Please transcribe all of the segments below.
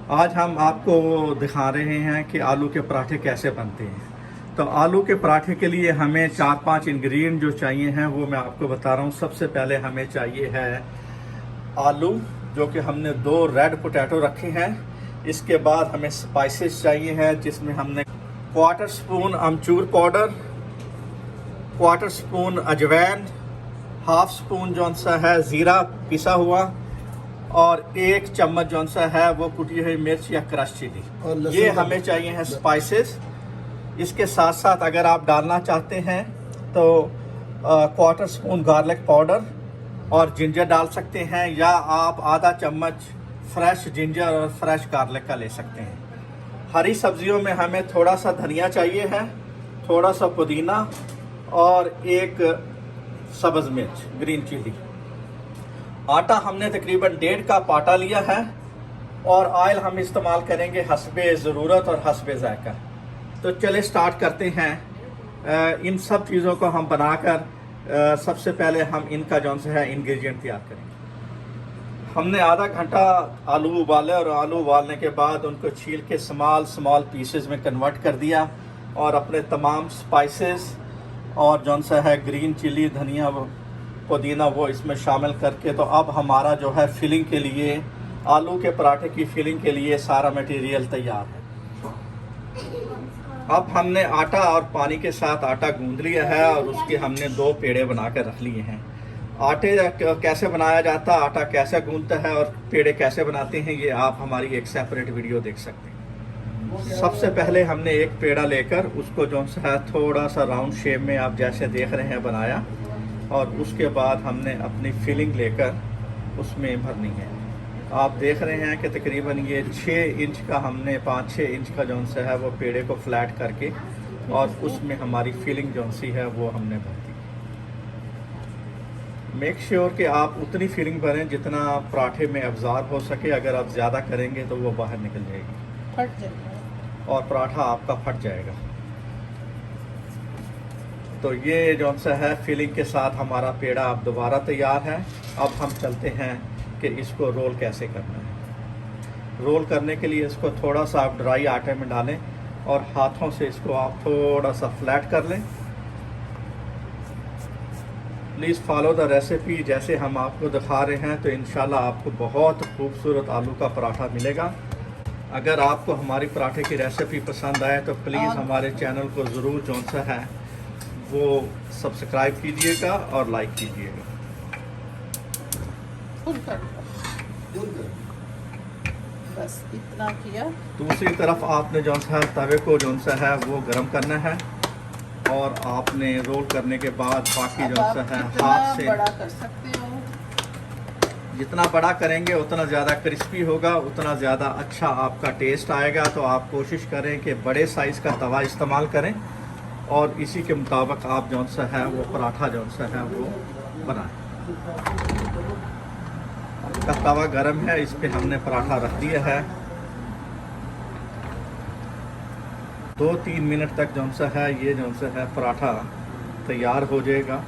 आज हम आपको दिखा रहे हैं कि आलू के पराठे कैसे बनते हैं। तो आलू के पराठे के लिए हमें 4-5 इंग्रेडिएंट जो चाहिए हैं वो मैं आपको बता रहा हूँ। सबसे पहले हमें चाहिए है आलू, जो कि हमने 2 रेड पोटैटो रखे हैं। इसके बाद हमें स्पाइसेस चाहिए हैं, जिसमें हमने 1/4 स्पून अमचूर पाउडर, 1/4 स्पून अजवैन, 1/2 स्पून जौन सा है ज़ीरा पिसा हुआ, और 1 चम्मच जौन सा है वो कुटी हुई मिर्च या क्रश चिली। ये हमें चाहिए हैं स्पाइसेस। इसके साथ साथ अगर आप डालना चाहते हैं तो 1/4 स्पून गार्लिक पाउडर और जिंजर डाल सकते हैं, या आप आधा चम्मच फ्रेश जिंजर और फ्रेश गार्लिक का ले सकते हैं। हरी सब्जियों में हमें थोड़ा सा धनिया चाहिए है, थोड़ा सा पुदीना और 1 सब्ज़ मिर्च ग्रीन चिली। आटा हमने तकरीबन 1.5 कप आटा लिया है, और ऑयल हम इस्तेमाल करेंगे हस्बे ज़रूरत और हस्बे ज़ायका। तो चले स्टार्ट करते हैं। इन सब चीज़ों को हम बनाकर सबसे पहले हम इनका जौन सा है इंग्रेडिएंट तैयार करेंगे। हमने आधा घंटा आलू उबाले, और आलू उबालने के बाद उनको छील के स्मॉल पीसेस में कन्वर्ट कर दिया, और अपने तमाम स्पाइसेस और जौन सा है ग्रीन चिली, धनिया, पुदीना वो इसमें शामिल करके, तो अब हमारा जो है फिलिंग के लिए, आलू के पराठे की फिलिंग के लिए सारा मटेरियल तैयार है। अब हमने आटा और पानी के साथ आटा गूंद लिया है, और उसके हमने 2 पेड़े बना कर रख लिए हैं। आटे कैसे बनाया जाता है, आटा कैसे गूंदता है और पेड़े कैसे बनाते हैं, ये आप हमारी एक सेपरेट वीडियो देख सकते हैं। सबसे पहले हमने एक पेड़ा लेकर उसको जो है थोड़ा सा राउंड शेप में आप जैसे देख रहे हैं बनाया, और उसके बाद हमने अपनी फिलिंग लेकर उसमें भरनी है। आप देख रहे हैं कि तकरीबन ये 6 इंच का, हमने 5-6 इंच का जौन सा है वो पेड़े को फ्लैट करके, और उसमें हमारी फिलिंग जौन सी है वो हमने भर दी। मेक श्योर कि आप उतनी फिलिंग भरें जितना पराठे में अब्ज़ॉर्ब हो सके। अगर आप ज़्यादा करेंगे तो वो बाहर निकल जाएगी, फट जाएगा और पराठा आपका फट जाएगा। तो ये जौन सा है फिलिंग के साथ हमारा पेड़ा अब दोबारा तैयार है। अब हम चलते हैं कि इसको रोल कैसे करना है। रोल करने के लिए इसको थोड़ा सा आप ड्राई आटे में डालें, और हाथों से इसको आप थोड़ा सा फ्लैट कर लें। प्लीज़ फॉलो द रेसिपी जैसे हम आपको दिखा रहे हैं, तो इंशाल्लाह आपको बहुत खूबसूरत आलू का पराठा मिलेगा। अगर आपको हमारी पराठे की रेसिपी पसंद आए तो प्लीज़ हमारे चैनल को ज़रूर जौन सा है वो सब्सक्राइब कीजिएगा और लाइक कीजिएगा। बस इतना किया। दूसरी तरफ आपने जौन सा तवे को जौन सा है वो गर्म करना है, और आपने रोल करने के बाद बाकी जौन सा है हाथ से बड़ा कर सकते हो। जितना बड़ा करेंगे उतना ज़्यादा क्रिस्पी होगा, उतना ज़्यादा अच्छा आपका टेस्ट आएगा। तो आप कोशिश करें कि बड़े साइज़ का तवा इस्तेमाल करें, और इसी के मुताबिक आप जौन सा है वो पराठा जौन सा है वो बनाएं। आपका तवा गर्म है, इस पे हमने पराठा रख दिया है। 2-3 मिनट तक जौन सा है ये जौन सा है पराठा तैयार हो जाएगा।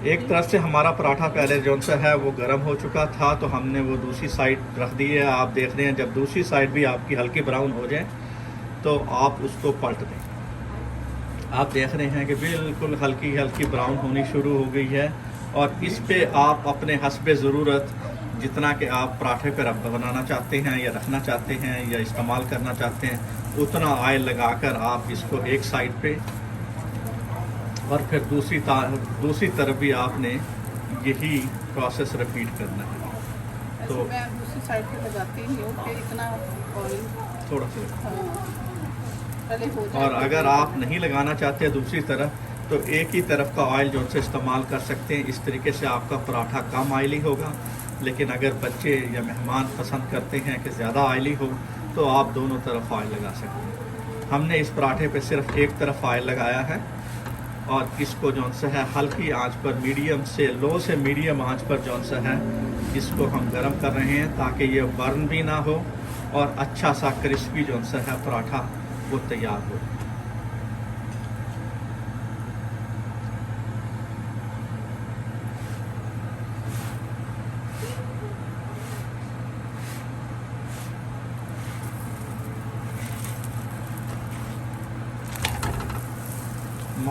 एक तरफ से हमारा पराठा पहले जौन सा है वो गर्म हो चुका था, तो हमने वो दूसरी साइड रख दी है। आप देख रहे हैं जब दूसरी साइड भी आपकी हल्की ब्राउन हो जाए तो आप उसको पलट दें। आप देख रहे हैं कि बिल्कुल हल्की हल्की ब्राउन होनी शुरू हो गई है, और इस पे आप अपने हस्बे ज़रूरत जितना कि आप पराठे पर अब बनाना चाहते हैं या रखना चाहते हैं या इस्तेमाल करना चाहते हैं, उतना ऑयल लगाकर आप इसको एक साइड पे, और फिर दूसरी तरफ भी आपने यही प्रोसेस रिपीट करना है। तो मैं दूसरी साइड पे लगाती हूँ कि इतना ऑयल थोड़ा सा, पहले हो जाए। और अगर आप नहीं लगाना चाहते दूसरी तरफ, तो एक ही तरफ का ऑयल जो से इस्तेमाल कर सकते हैं। इस तरीके से आपका पराठा कम ऑयली होगा। लेकिन अगर बच्चे या मेहमान पसंद करते हैं कि ज़्यादा ऑयली हो, तो आप दोनों तरफ ऑयल लगा सकते हैं। हमने इस पराठे पे सिर्फ एक तरफ ऑयल लगाया है, और इसको जौन सा है हल्की आंच पर, मीडियम से लो से मीडियम आंच पर जौन सा है इसको हम गर्म कर रहे हैं, ताकि ये बर्न भी ना हो, और अच्छा सा क्रिस्पी जौन सा है पराठा वो तैयार हो।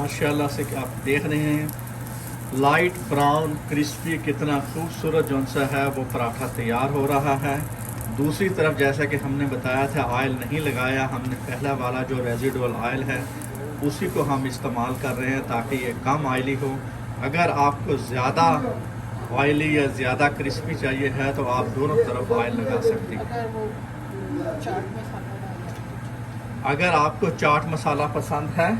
माशाल्लाह से कि आप देख रहे हैं लाइट ब्राउन क्रिस्पी कितना खूबसूरत जौन सा है वो पराठा तैयार हो रहा है। दूसरी तरफ जैसा कि हमने बताया था ऑयल नहीं लगाया, हमने पहला वाला जो रेजिडुअल ऑयल है उसी को हम इस्तेमाल कर रहे हैं ताकि ये कम ऑयली हो। अगर आपको ज़्यादा ऑयली या ज़्यादा क्रिस्पी चाहिए है तो आप दोनों तरफ ऑयल लगा सकते हैं। अगर वो चाट मसाला डालना अगर आपको चाट मसाला पसंद है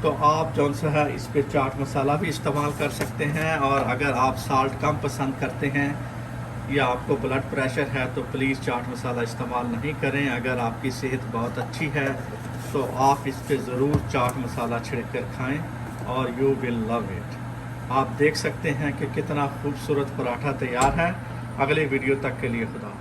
तो आप जौन सा है इस पे चाट मसाला भी इस्तेमाल कर सकते हैं। और अगर आप साल्ट कम पसंद करते हैं या आपको ब्लड प्रेशर है तो प्लीज़ चाट मसाला इस्तेमाल नहीं करें। अगर आपकी सेहत बहुत अच्छी है तो आप इस पे ज़रूर चाट मसाला छिड़क कर खाएँ और यू विल लव इट। आप देख सकते हैं कि कितना खूबसूरत पराठा तैयार है। अगले वीडियो तक के लिए खुदा।